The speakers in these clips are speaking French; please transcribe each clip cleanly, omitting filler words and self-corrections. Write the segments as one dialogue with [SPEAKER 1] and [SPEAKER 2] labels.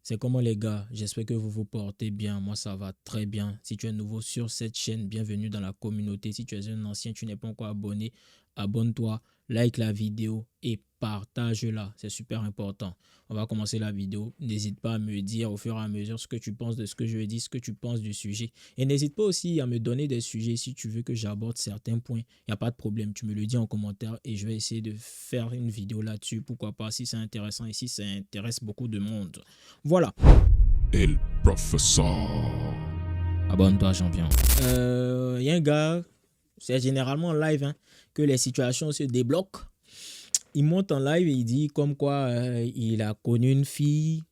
[SPEAKER 1] C'est comment les gars? J'espère que vous vous portez bien. Moi, ça va très bien. Si tu es nouveau sur cette chaîne, bienvenue dans la communauté. Si tu es un ancien, tu n'es pas encore abonné, abonne-toi, like la vidéo et partage-la. C'est super important. On va commencer la vidéo. N'hésite pas à me dire au fur et à mesure ce que tu penses de ce que je dis, ce que tu penses du sujet. Et n'hésite pas aussi à me donner des sujets si tu veux que j'aborde certains points. Il n'y a pas de problème. Tu me le dis en commentaire et je vais essayer de faire une vidéo là-dessus. Pourquoi pas si c'est intéressant et si ça intéresse beaucoup de monde. Voilà.
[SPEAKER 2] El professeur.
[SPEAKER 1] Abonne-toi, champion. Y a un gars, c'est généralement en live que les situations se débloquent. Il monte en live et il dit comme quoi il a connu une fille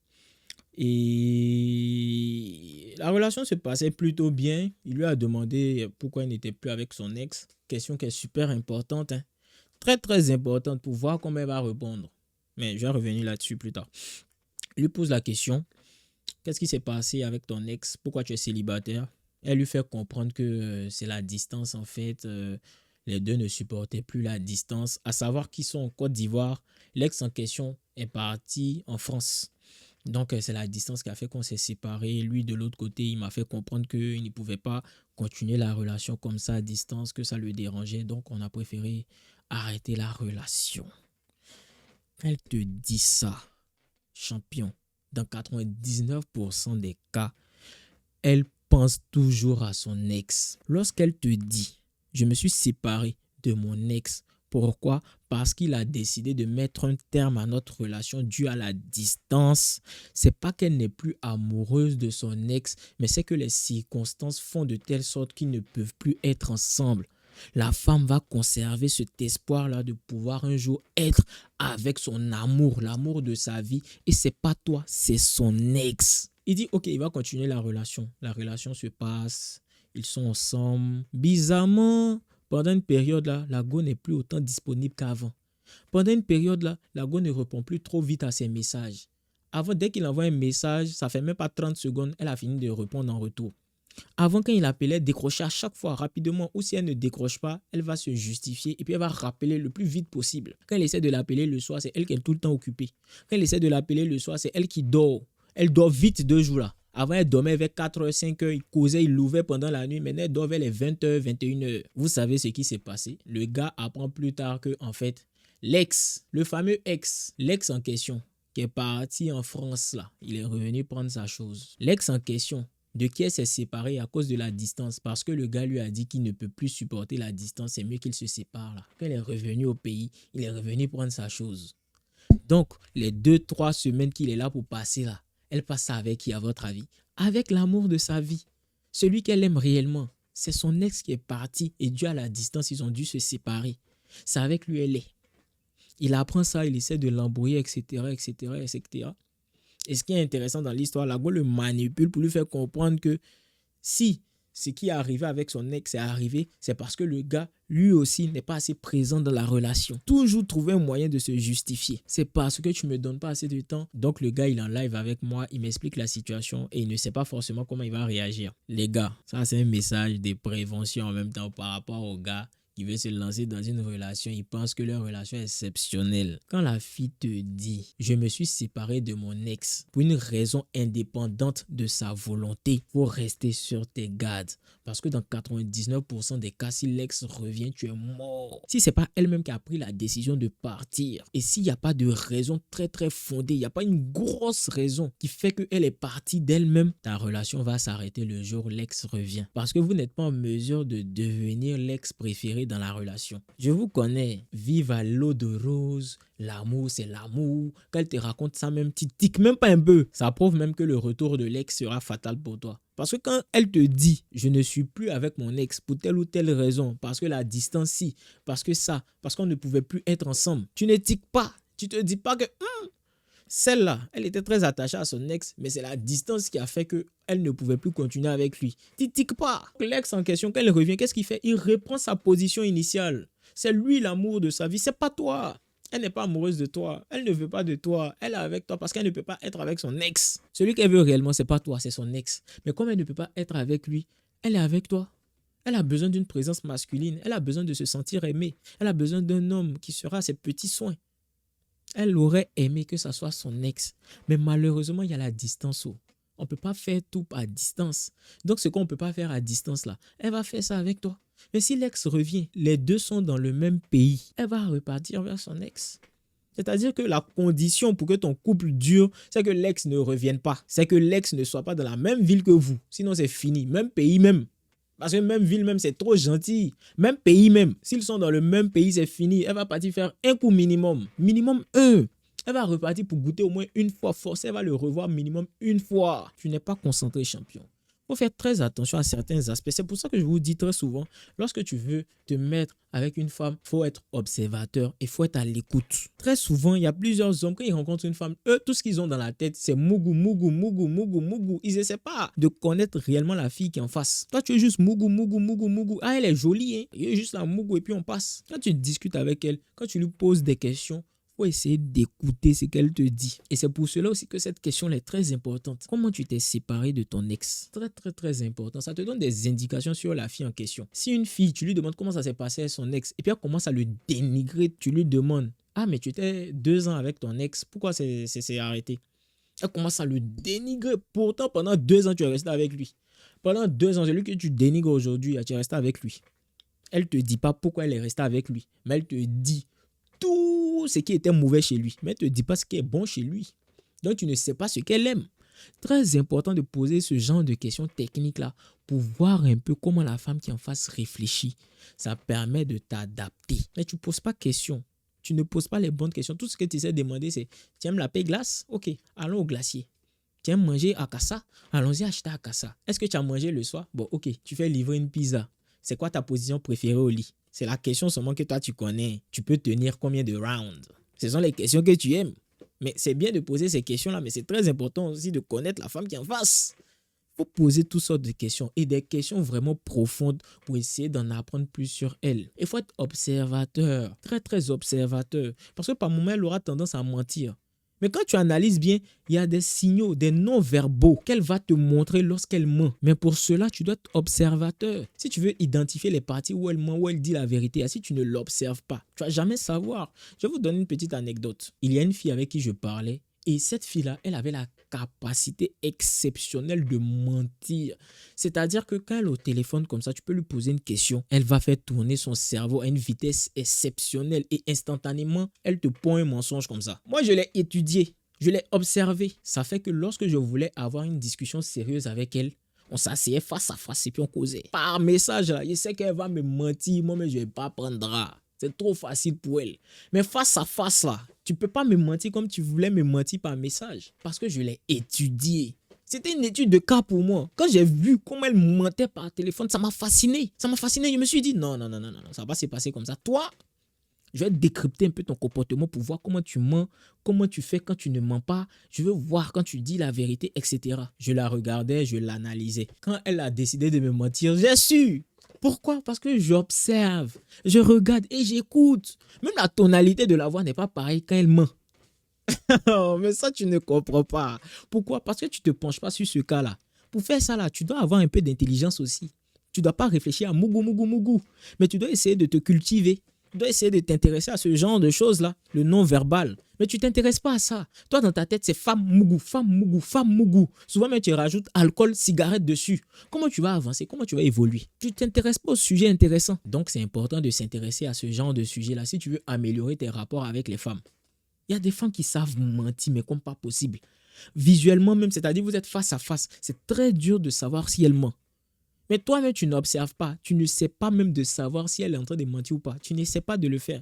[SPEAKER 1] et la relation se passait plutôt bien. Il lui a demandé pourquoi il n'était plus avec son ex. Question qui est super importante. Très, très importante pour voir comment elle va répondre. Mais je vais revenir là-dessus plus tard. Il lui pose la question. Qu'est-ce qui s'est passé avec ton ex? Pourquoi tu es célibataire? Elle lui fait comprendre que c'est la distance en fait. Les deux ne supportaient plus la distance. À savoir qu'ils sont en Côte d'Ivoire. L'ex en question est parti en France. Donc c'est la distance qui a fait qu'on s'est séparés. Lui de l'autre côté, il m'a fait comprendre qu'il ne pouvait pas continuer la relation comme ça à distance, que ça le dérangeait. Donc on a préféré arrêter la relation. Elle te dit ça, champion. Dans 99% des cas, elle pense toujours à son ex. Lorsqu'elle te dit, je me suis séparé de mon ex. Pourquoi? Parce qu'il a décidé de mettre un terme à notre relation due à la distance. C'est pas qu'elle n'est plus amoureuse de son ex, mais c'est que les circonstances font de telle sorte qu'ils ne peuvent plus être ensemble. La femme va conserver cet espoir-là de pouvoir un jour être avec son amour, l'amour de sa vie. Et c'est pas toi, c'est son ex. Il dit, ok, il va continuer la relation. La relation se passe, ils sont ensemble. Bizarrement, pendant une période là, la go n'est plus autant disponible qu'avant. Pendant une période là, la go ne répond plus trop vite à ses messages. Avant, dès qu'il envoie un message, ça fait même pas 30 secondes, elle a fini de répondre en retour. Avant, quand il appelait, décrochait à chaque fois rapidement. Ou si elle ne décroche pas, elle va se justifier et puis elle va rappeler le plus vite possible. Quand elle essaie de l'appeler le soir, c'est elle qui est tout le temps occupée. Quand elle essaie de l'appeler le soir, c'est elle qui dort. Elle dort vite 2 jours là. Avant, elle dormait vers 4h, 5h, il causait, il l'ouvrait pendant la nuit. Maintenant, elle dort vers les 20h, 21h. Vous savez ce qui s'est passé? Le gars apprend plus tard que, en fait, l'ex, le fameux ex, l'ex en question, qui est parti en France là, il est revenu prendre sa chose. L'ex en question, de qui elle s'est séparée à cause de la distance, parce que le gars lui a dit qu'il ne peut plus supporter la distance, c'est mieux qu'il se sépare là. Quand il est revenu au pays, il est revenu prendre sa chose. Donc, les 2-3 semaines qu'il est là pour passer là, elle passe ça avec qui à votre avis? Avec l'amour de sa vie. Celui qu'elle aime réellement. C'est son ex qui est parti et dû à la distance, ils ont dû se séparer. C'est avec lui elle est. Il apprend ça, il essaie de l'embrouiller, etc., etc., etc. Et ce qui est intéressant dans l'histoire, la go le manipule pour lui faire comprendre que si ce qui est arrivé avec son ex est arrivé, c'est parce que le gars, lui aussi, n'est pas assez présent dans la relation. Toujours trouver un moyen de se justifier. C'est parce que tu me donnes pas assez de temps. Donc le gars, il est en live avec moi, il m'explique la situation et il ne sait pas forcément comment il va réagir. Les gars, ça c'est un message de prévention en même temps par rapport au gars qui veut se lancer dans une relation, il pense que leur relation est exceptionnelle. Quand la fille te dit « Je me suis séparé de mon ex » pour une raison indépendante de sa volonté, faut rester sur tes gardes. Parce que dans 99% des cas, si l'ex revient, tu es mort. Si c'est pas elle-même qui a pris la décision de partir, et s'il n'y a pas de raison très très fondée, il n'y a pas une grosse raison qui fait qu'elle est partie d'elle-même, ta relation va s'arrêter le jour où l'ex revient. Parce que vous n'êtes pas en mesure de devenir l'ex préféré dans la relation. Je vous connais, vive à l'eau de rose, l'amour c'est l'amour. Quand elle te raconte ça même, tu tiques même pas un peu. Ça prouve même que le retour de l'ex sera fatal pour toi. Parce que quand elle te dit, je ne suis plus avec mon ex pour telle ou telle raison, parce que la distance si, parce que ça, parce qu'on ne pouvait plus être ensemble, tu ne tiques pas. Tu te dis pas que celle-là, elle était très attachée à son ex, mais c'est la distance qui a fait qu'elle ne pouvait plus continuer avec lui. Tu tiques pas. L'ex en question, quand elle revient, qu'est-ce qu'il fait? Il reprend sa position initiale. C'est lui l'amour de sa vie, c'est pas toi. Elle n'est pas amoureuse de toi. Elle ne veut pas de toi. Elle est avec toi parce qu'elle ne peut pas être avec son ex. Celui qu'elle veut réellement, c'est pas toi, c'est son ex. Mais comme elle ne peut pas être avec lui, elle est avec toi. Elle a besoin d'une présence masculine. Elle a besoin de se sentir aimée. Elle a besoin d'un homme qui sera à ses petits soins. Elle aurait aimé que ça soit son ex. Mais malheureusement, il y a la distance. On ne peut pas faire tout à distance. Donc, ce qu'on ne peut pas faire à distance, là, elle va faire ça avec toi. Mais si l'ex revient, les deux sont dans le même pays, elle va repartir vers son ex. C'est-à-dire que la condition pour que ton couple dure, c'est que l'ex ne revienne pas. C'est que l'ex ne soit pas dans la même ville que vous. Sinon, c'est fini. Même pays même. Parce que même ville même, c'est trop gentil. Même pays même. S'ils sont dans le même pays, c'est fini. Elle va partir faire un coup minimum. Minimum un. Elle va repartir pour goûter au moins une fois. Forcément, elle va le revoir minimum une fois. Tu n'es pas concentré, champion. Il faut faire très attention à certains aspects. C'est pour ça que je vous dis très souvent, lorsque tu veux te mettre avec une femme, il faut être observateur et il faut être à l'écoute. Très souvent, il y a plusieurs hommes, quand ils rencontrent une femme, eux, tout ce qu'ils ont dans la tête, c'est mougou, mougou, mougou, mougou, mougou. Ils essaient pas de connaître réellement la fille qui est en face. Toi, tu es juste mougou, mougou, mougou, mougou. Ah, elle est jolie, hein. Il est juste là, mougou, et puis on passe. Quand tu discutes avec elle, quand tu lui poses des questions, faut essayer d'écouter ce qu'elle te dit. Et c'est pour cela aussi que cette question est très importante. Comment tu t'es séparé de ton ex? Très, très, très important. Ça te donne des indications sur la fille en question. Si une fille, tu lui demandes comment ça s'est passé avec son ex, et puis elle commence à le dénigrer, tu lui demandes, ah, mais tu étais 2 ans avec ton ex, pourquoi c'est arrêté? Elle commence à le dénigrer. Pourtant, pendant 2 ans, tu es resté avec lui. Pendant 2 ans, celui que tu dénigres aujourd'hui, tu es resté avec lui. Elle ne te dit pas pourquoi elle est restée avec lui, mais elle te dit tout ce qui était mauvais chez lui, mais elle ne te dit pas ce qui est bon chez lui. Donc, tu ne sais pas ce qu'elle aime. Très important de poser ce genre de questions techniques-là pour voir un peu comment la femme qui en face réfléchit. Ça permet de t'adapter. Mais tu ne poses pas de questions. Tu ne poses pas les bonnes questions. Tout ce que tu sais demander, c'est « Tu aimes la paix glace? Ok, allons au glacier. Tu aimes manger à Kassa? Allons-y acheter à Kassa. Est-ce que tu as mangé le soir? Bon, ok, tu fais livrer une pizza. C'est quoi ta position préférée au lit? C'est la question seulement que toi tu connais. Tu peux tenir combien de rounds? Ce sont les questions que tu aimes. Mais c'est bien de poser ces questions-là, mais c'est très important aussi de connaître la femme qui est en face. Il faut poser toutes sortes de questions et des questions vraiment profondes pour essayer d'en apprendre plus sur elle. Il faut être observateur, très très observateur. Parce que par moments, elle aura tendance à mentir. Mais quand tu analyses bien, il y a des signaux, des non-verbaux qu'elle va te montrer lorsqu'elle ment. Mais pour cela, tu dois être observateur. Si tu veux identifier les parties où elle ment, où elle dit la vérité, si tu ne l'observes pas, tu ne vas jamais savoir. Je vais vous donner une petite anecdote. Il y a une fille avec qui je parlais et cette fille-là, elle avait la capacité exceptionnelle de mentir. C'est-à-dire que quand elle est au téléphone comme ça, tu peux lui poser une question. Elle va faire tourner son cerveau à une vitesse exceptionnelle et instantanément, elle te pond un mensonge comme ça. Moi, je l'ai étudié, je l'ai observé. Ça fait que lorsque je voulais avoir une discussion sérieuse avec elle, on s'asseyait face à face et puis on causait. Par message, là, je sais qu'elle va me mentir, moi, mais je ne vais pas prendre. C'est trop facile pour elle. Mais face à face, là, tu ne peux pas me mentir comme tu voulais me mentir par message. Parce que je l'ai étudié. C'était une étude de cas pour moi. Quand j'ai vu comment elle mentait par téléphone, ça m'a fasciné. Ça m'a fasciné. Je me suis dit, non, ça va pas se passer comme ça. Toi, je vais décrypter un peu ton comportement pour voir comment tu mens, comment tu fais quand tu ne mens pas. Je veux voir quand tu dis la vérité, etc. Je la regardais, je l'analysais. Quand elle a décidé de me mentir, j'ai su. Pourquoi? Parce que j'observe, je regarde et j'écoute. Même la tonalité de la voix n'est pas pareille quand elle ment. Mais ça, tu ne comprends pas. Pourquoi? Parce que tu ne te penches pas sur ce cas-là. Pour faire ça, là, tu dois avoir un peu d'intelligence aussi. Tu ne dois pas réfléchir à mougou, mougou, mougou. Mais tu dois essayer de te cultiver. Tu dois essayer de t'intéresser à ce genre de choses-là, le non-verbal. Mais tu ne t'intéresses pas à ça. Toi, dans ta tête, c'est femme mougou, femme mougou, femme mougou. Souvent, même, tu rajoutes alcool, cigarette dessus. Comment tu vas avancer? Comment tu vas évoluer? Tu ne t'intéresses pas au sujet intéressant. Donc, c'est important de s'intéresser à ce genre de sujet-là si tu veux améliorer tes rapports avec les femmes. Il y a des femmes qui savent mentir, mais comme pas possible. Visuellement même, c'est-à-dire vous êtes face à face. C'est très dur de savoir si elle ment. Mais toi-même, tu n'observes pas. Tu ne sais pas même de savoir si elle est en train de mentir ou pas. Tu n'essaies pas de le faire.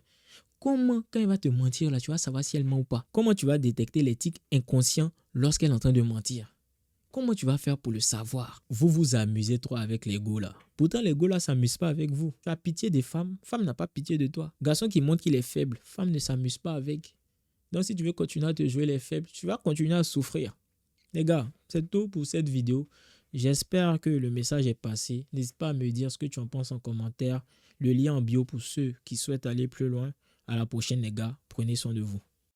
[SPEAKER 1] Comment, quand elle va te mentir, là, tu vas savoir si elle ment ou pas? Comment tu vas détecter les tics inconscients lorsqu'elle est en train de mentir? Comment tu vas faire pour le savoir? Vous vous amusez trop avec l'ego là. Pourtant, l'ego là ne s'amuse pas avec vous. Tu as pitié des femmes. Femme n'a pas pitié de toi. Garçon qui montre qu'il est faible. Femme ne s'amuse pas avec. Donc, si tu veux continuer à te jouer les faibles, tu vas continuer à souffrir. Les gars, c'est tout pour cette vidéo. J'espère que le message est passé. N'hésite pas à me dire ce que tu en penses en commentaire. Le lien en bio pour ceux qui souhaitent aller plus loin. À la prochaine les gars. Prenez soin de vous.